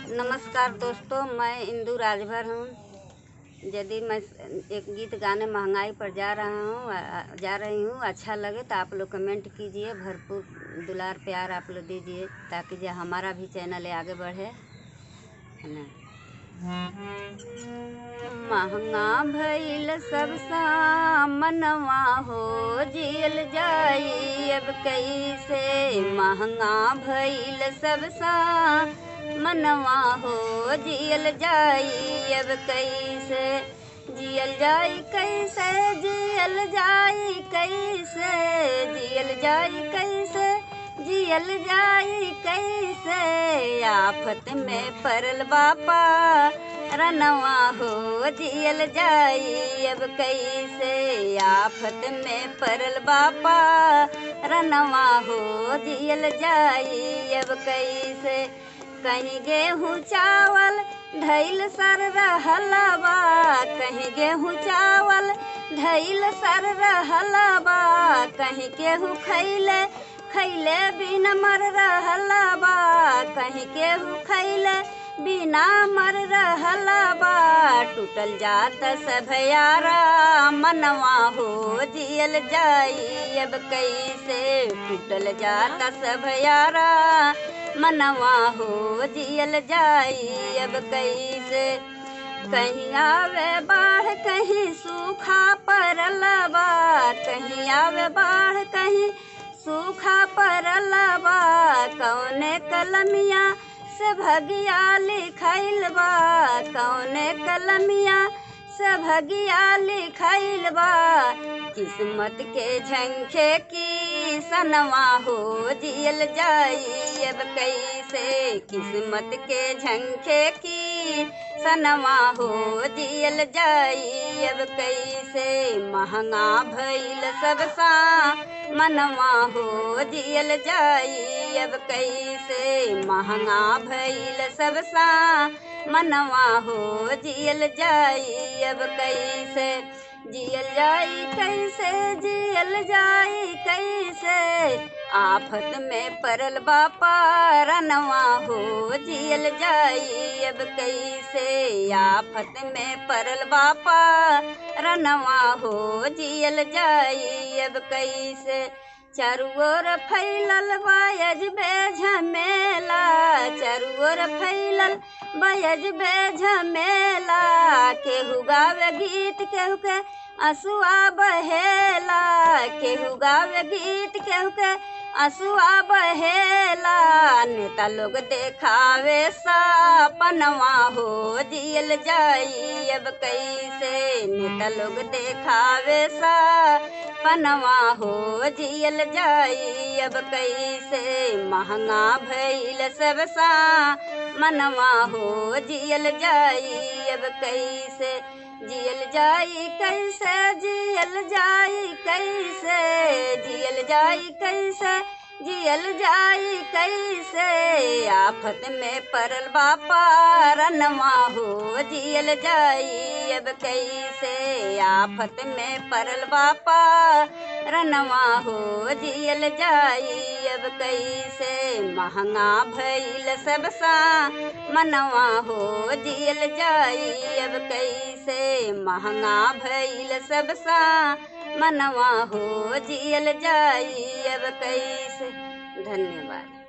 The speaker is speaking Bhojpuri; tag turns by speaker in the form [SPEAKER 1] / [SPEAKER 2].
[SPEAKER 1] नमस्कार दोस्तों, मैं इंदु राजभर हूँ। यदि मैं एक गीत गाने महंगाई पर जा रही हूँ, अच्छा लगे तो आप लोग कमेंट कीजिए, भरपूर दुलार प्यार आप लोग दीजिए ताकि जो हमारा भी चैनल आगे बढ़े, है ना। महंगा भइल सब सामनवा हो, जियल जाई अब कैसे। महंगा भइल सब सामनवा हो, जियल जाई अब कैसे। जियल जाई कैसे, जियल जाई कैसे, जियल जाई कैसे, जियल जाई कैसे। आफत में परल बापा रनवा हो, जियल जाई अब कैसे। आफत में परल बापा रनवा हो, जियल जाई अब कैसे। कहीं गेहूँ चावल धैल सर रहला बा, कहीं गेहूँ चावल धैल सर रहला बा। कहीं गेहूँ खैले बिना मर रहला बा, कहीं गेहूँ खैले बिना मर रहला बा। टूटल जात सब यारा मनवा हो, जियल जाई अब कैसे। टूटल जात सब यारा मनवा हो, जियल जाई अब कैसे। कहीं आवे बाढ़ कहीं सूखा परल बा, कहीं आवे बाढ़ कहीं सूखा परल बा। कौने कलमिया से भगिया लिखैल बा, कौने कलमिया से भगिया लिखैल बा। किस्मत के झंखे की सनवा हो, जियल जाई अब कैसे। किस्मत के झंखे की सनवा हो, जियल जाई अब कैसे। महंगा भइल सब मनवा हो, जियल जाई अब कैसे। महंगा भइल सब मनवा हो, जियल जाई अब कैसे। जियल जाई कैसे, जियल जाई कैसे। आफत में परल बापा रनवा हो, जियल जाई अब कैसे। आफत में परल बापा रनवा हो, जियल जाई अब कैसे। चारू ओर फैलल बायज बेझमेला, चारू ओर फैलल बायज बेझमेला। केहू गावे गीत केहू के असुआ बहेला, केहू गावे गीत केहू के असुआ बहेला। नेता लोग देखावे सपनवा हो, जियल जाई अब कैसे। नेता लोग देखावे सपनवा हो, जियल जाई अब कैसे। महंगा भइल सब मनवा हो, जियल जाई अब कैसे। जियल जाई कैसे, जियल जाई कैसे, जियल जाई कैसे, जियल जाई कैसे। आफत में परल बापा रनवा हो, जियल जाई अब कैसे। आफत में परल बापा रनवा हो, जियल जाई अब कैसे। महंगा भइल सब मनवा हो, जियल जाई अब कैसे। महंगा भइल सब मनवा हो, जियल जाई अब कैसे। धन्यवाद।